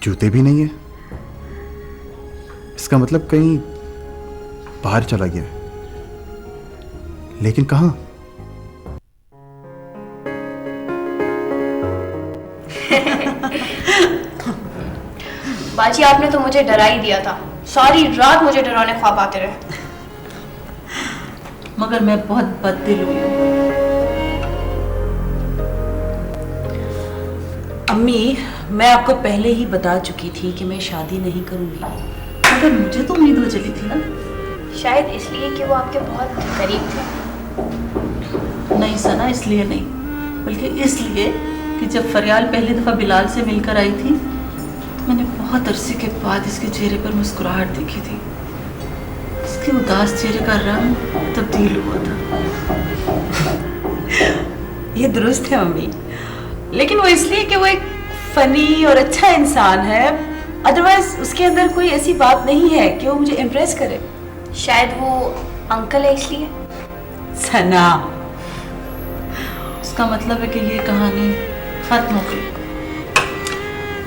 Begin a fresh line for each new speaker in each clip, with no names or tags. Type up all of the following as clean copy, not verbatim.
जूते भी नहीं है। इसका मतलब कहीं बाहर चला गया है, लेकिन कहाँ?
बाजी, आपने तो मुझे डरा ही दिया था। सारी रात मुझे डरावने ख्वाब आते रहे।
मगर मैं बहुत बददिल हुई हूँ। अम्मी, मैं आपको पहले ही बता चुकी थी कि मैं शादी नहीं करूंगी, मगर मुझे तो उम्मीद हो चली थी ना।
शायद इसलिए कि वो आपके बहुत करीब थे।
नहीं सना, इसलिए नहीं, बल्कि इसलिए कि जब फरियाल पहली दफ़ा बिलाल से मिलकर आई थी तो मैंने बहुत अरसे के बाद इसके चेहरे पर मुस्कुराहट देखी थी। इसके उदास चेहरे का रंग तब्दील हुआ था।
ये दुरुस्त है मम्मी, लेकिन वो इसलिए कि वो एक फनी और अच्छा इंसान है। अदरवाइज उसके अंदर कोई ऐसी बात नहीं है कि वो मुझे इम्प्रेस करे।
शायद वो अंकल है इसलिए।
सना,
इसका मतलब है कि ये कहानी खत्म हो गई।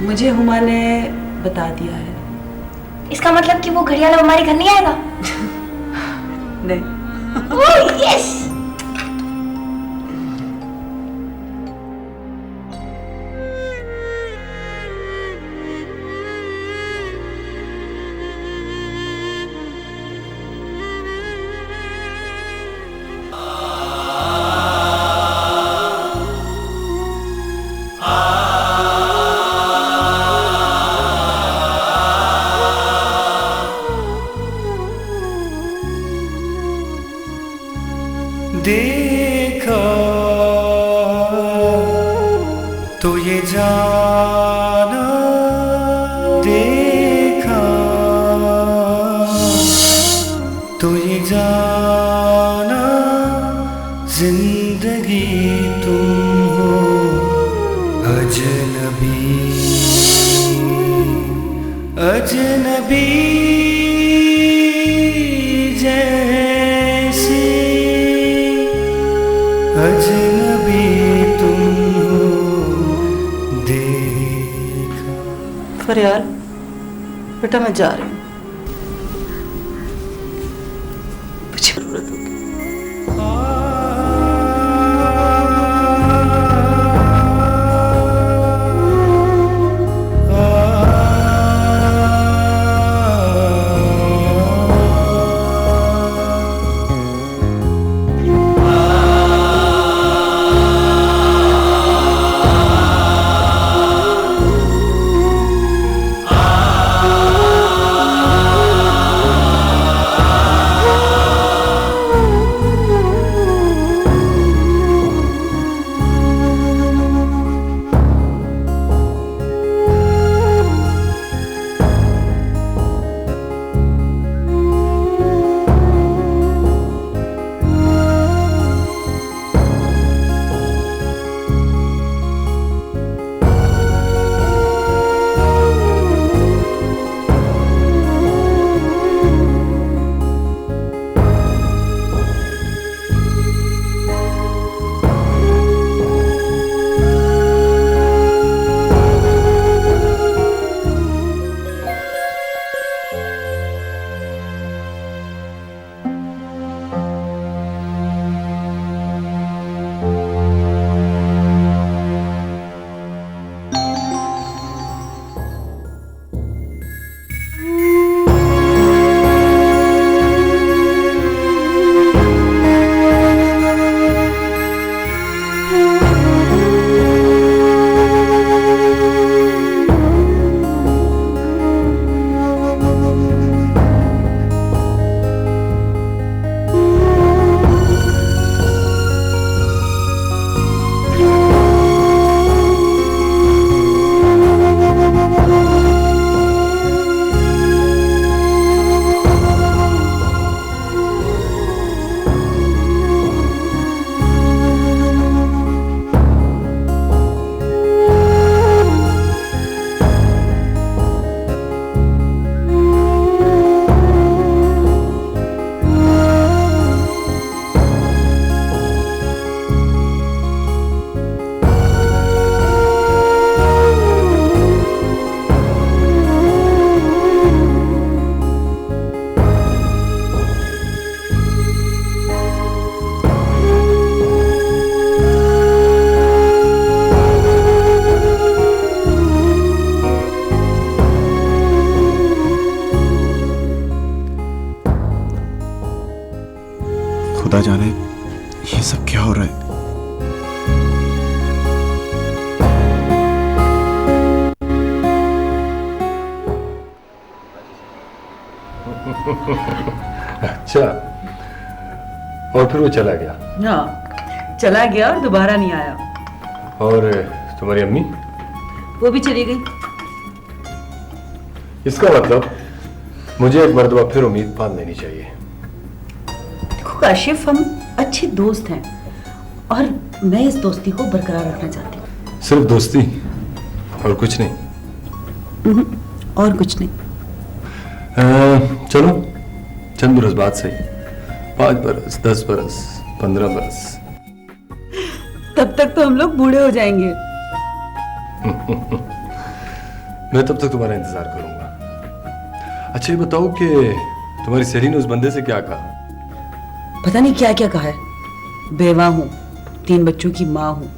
मुझे हुमा ने बता दिया है।
इसका मतलब कि वो घड़ियाल अब हमारे घर नहीं आएगा?
नहीं।
Oh yes.
देखा तो ये जाना, देखा तो ये जाना, जिंदगी तुम हो अजनबी, अजनबी जैसी, अजनबी तुम हो देखा।
फरियाल बेटा, मैं जा रही हूँ, मुझे जरूरत होगी।
खुदा जाने ये सब क्या हो रहा है।
अच्छा, और फिर वो चला गया?
हाँ, चला गया और दोबारा नहीं आया।
और तुम्हारी अम्मी?
वो भी चली गई।
इसका मतलब मुझे एक मर्तबा फिर उम्मीद बांध लेनी चाहिए।
देखो काशिफ, हम अच्छे दोस्त हैं और मैं इस दोस्ती को बरकरार रखना चाहती हूँ।
सिर्फ दोस्ती और कुछ नहीं?
और कुछ नहीं।
चलो चंद बरस बाद सही, 5 बरस, 10 बरस, 15 बरस।
तब तक तो हम लोग बूढ़े हो जाएंगे।
मैं तब तक तुम्हारा इंतजार करूंगा। अच्छा ये बताओ कि तुम्हारी सहेली ने उस बंदे से क्या कहा?
पता नहीं क्या क्या कहा है। बेवा हूँ, 3 बच्चों की माँ हूँ,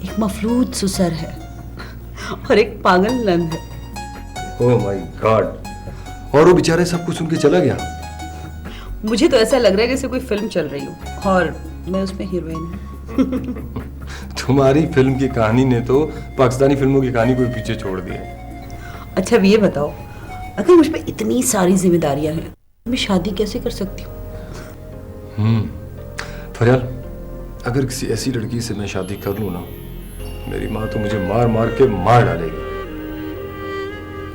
एक मफलूज सुसर है और एक पागल नंद है।
Oh my God! और वो बेचारे सब कुछ सुन के चला गया?
मुझे तो ऐसा लग रहा है जैसे कोई फिल्म चल रही हो और मैं उसमें हीरोइन हूँ।
तुम्हारी फिल्म की कहानी ने तो पाकिस्तानी फिल्मों की कहानी को भी पीछे छोड़ दिया।
अच्छा अब ये बताओ, अगर मुझ पे इतनी सारी जिम्मेदारियां हैं, मैं शादी कैसे कर सकती हूँ?
फरियाल, अगर किसी ऐसी लड़की से मैं शादी कर लूँ ना, मेरी माँ तो मुझे मार मार के मार डालेगी।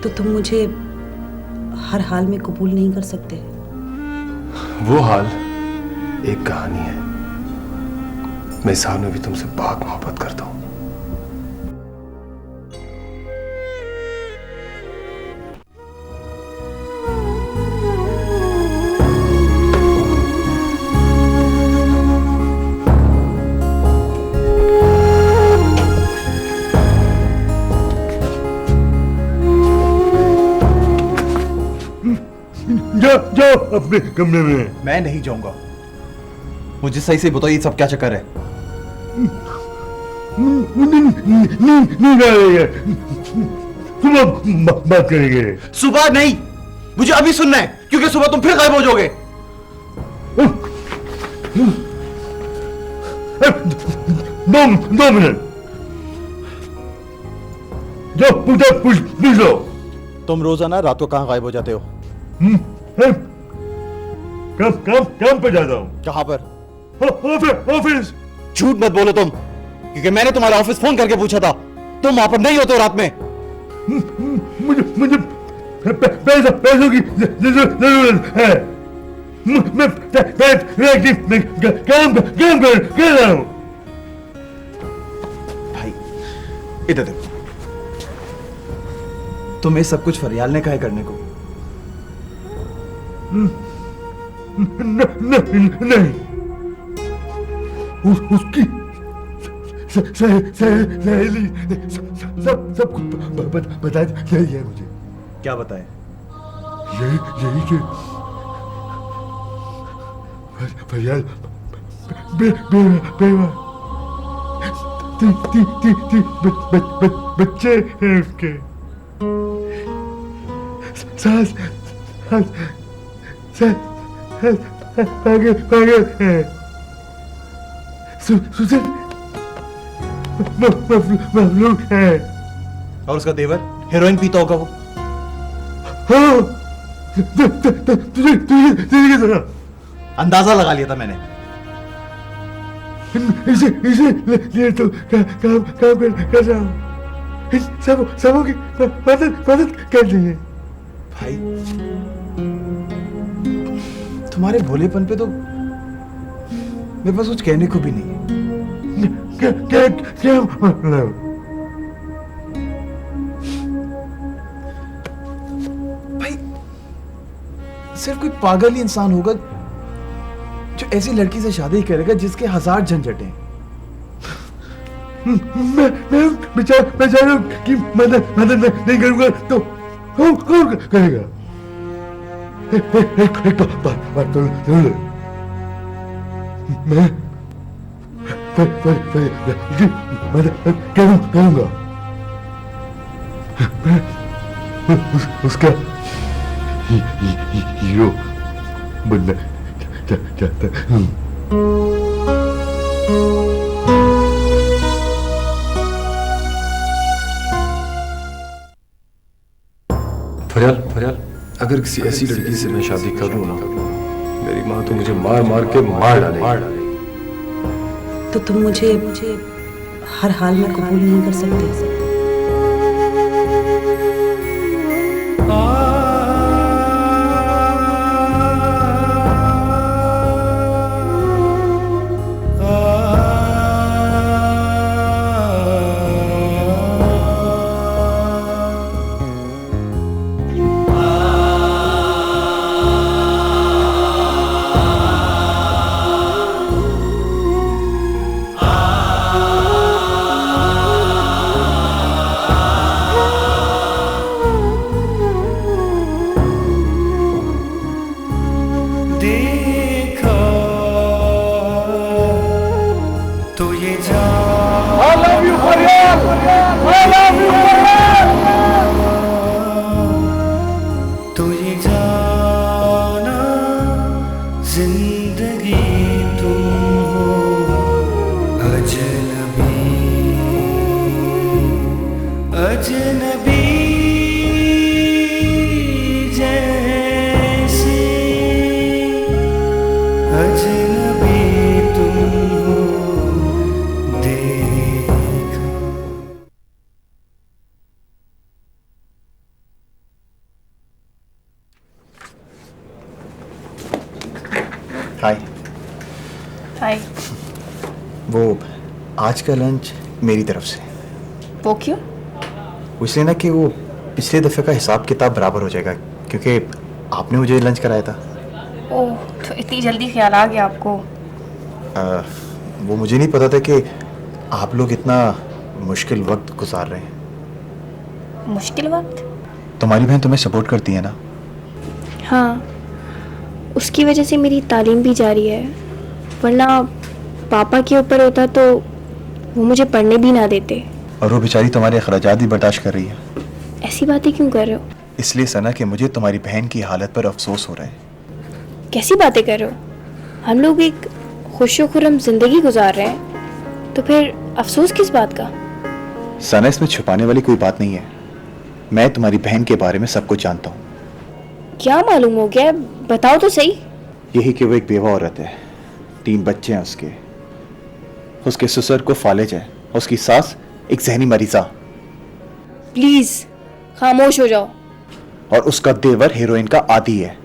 तो तुम मुझे हर हाल में कबूल नहीं कर सकते?
वो हाल एक कहानी है। मैं इस हाल में भी तुमसे बहुत मोहब्बत करता हूँ।
जाओ अपने कमरे में।
मैं नहीं जाऊंगा। मुझे सही से बताओ ये सब क्या चक्कर है?
नींद आ रही है, सुबह बात करेंगे।
सुबह नहीं, मुझे अभी सुनना है, क्योंकि सुबह तुम फिर गायब हो जाओगे।
2 मिनट, जाओ पूछ लो।
तुम रोजाना रात को कहाँ गायब हो जाते हो?
काम पे जाता हूँ।
कहाँ पर?
ऑफिस।
झूठ मत बोलो तुम, क्योंकि मैंने तुम्हारे ऑफिस फोन करके पूछा था, तुम वहां पर नहीं होते हो रात में।
मुझे पैसों की जरूरत है। मैं काम कर रहा हूँ।
भाई इधर देखो, तुम्हें सब कुछ फरियाल ने कहा है करने को?
नहीं, उसकी सहेली सब कुछ बता रही है मुझे।
क्या बताए?
यही कि फरियाल बेवा, बच्चे हैं उसके। सास पागल है। सुसर मफलूक है।
और उसका देवर हेरोइन पीता होगा वो।
हाँ, तुझे क्या लगा?
अंदाजा लगा लिया था मैंने।
इसे लिए तो काम कर रहा हूँ। सबों की मदद कर रही है।
भाई तुम्हारे भोलेपन पे तो मेरे पास कुछ कहने को भी नहीं है।
क्या मतलब?
भाई सिर्फ कोई पागल ही इंसान होगा जो ऐसी लड़की से शादी करेगा जिसके 1000 झंझटें।
मैं बेचारों की मदद नहीं करूंगा तो कौन करेगा? एक बात तो मैं मदद करूंगा। मैं उसका हीरो बनना चाहता हूँ।
फरियाल फरियाल, अगर किसी ऐसी लड़की से मैं शादी कर लूं ना, मेरी माँ तो मुझे मार मार के मार डालेगी।
तो तुम मुझे हर हाल में कबूल नहीं कर सकते?
देखा तो ये जान तो ये जाना जिंदगी तुम हो अजनबी अजनबी जैसी अजनबी तुम हो देखा।
हाय।
हाय।
वो आज का लंच मेरी तरफ से।
वो क्यों?
वो इसलिए ना कि वो पिछले दफ़े का हिसाब किताब बराबर हो जाएगा, क्योंकि आपने मुझे लंच कराया था।
ओह, तो इतनी जल्दी ख्याल आ गया आपको?
वो मुझे नहीं पता था कि आप लोग इतना मुश्किल वक्त गुजार रहे हैं।
मुश्किल वक्त?
तुम्हारी बहन तुम्हें सपोर्ट करती है ना?
हाँ, उसकी वजह से मेरी तालीम भी जारी है, वरना पापा के ऊपर होता तो वो मुझे पढ़ने भी ना देते।
और वो बेचारी तुम्हारे अखराजात भी बर्दाश्त कर रही है।
ऐसी बातें क्यों कर रहे हो?
इसलिए सना कि मुझे तुम्हारी बहन की हालत पर अफसोस हो रहा है।
कैसी बातें कर रहे हो? हम लोग एक खुशो खुर्रम जिंदगी गुजार रहे हैं, तो फिर अफसोस किस बात का?
सना, इसमें छुपाने वाली कोई बात नहीं है। मैं तुम्हारी बहन के बारे में सब कुछ जानता हूँ।
क्या मालूम हो गया? बताओ तो सही।
यही कि वो एक बेवा औरत है, 3 बच्चे हैं उसके ससुर को फालिज है, उसकी सास एक जहनी मरीजा,
प्लीज खामोश हो जाओ।
और उसका देवर हेरोइन का आदी है।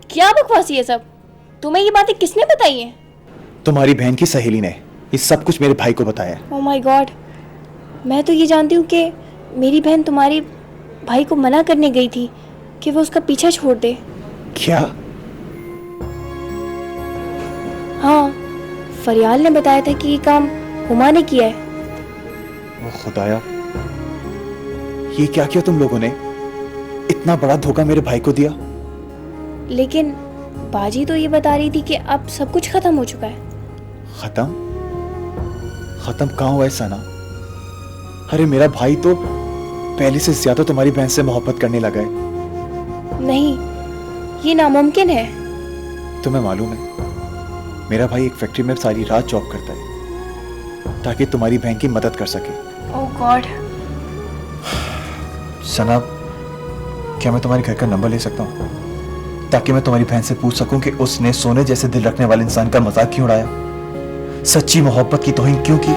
क्या बकवासी है सब? तुम्हें ये बातें किसने बताई हैं?
तुम्हारी बहन की सहेली ने ये सब कुछ मेरे भाई को बताया है।
ओह माय गॉड, मैं तो ये जानती हूँ कि मेरी बहन तुम्हारे भाई को मना करने गई थी कि वो उसका पीछा छोड़ दे।
क्या?
हाँ, फरियाल ने बताया था कि ये काम हुमा ने किया है।
वो खुदाया, ये क्या किया तुम लोगों ने? इतना बड़ा धोखा मेरे भाई को दिया।
लेकिन बाजी तो ये बता रही थी कि अब सब कुछ खत्म हो चुका है।
खत्म? खत्म कहाँ हुआ है सना? अरे मेरा भाई तो पहले से ज्यादा तुम्हारी बहन से मोहब्बत करने लगा है।
नहीं, ये नामुमकिन है।
तुम्हें मालूम है, मेरा भाई एक फैक्ट्री में सारी रात जॉब करता है ताकि तुम्हारी बहन की मदद कर सके।
ओह गॉड।
सना, क्या मैं तुम्हारे घर का नंबर ले सकता हूँ ताकि मैं तुम्हारी बहन से पूछ सकूं कि उसने सोने जैसे दिल रखने वाले इंसान का मजाक क्यों उड़ाया, सच्ची मोहब्बत की तौहीन क्यों की?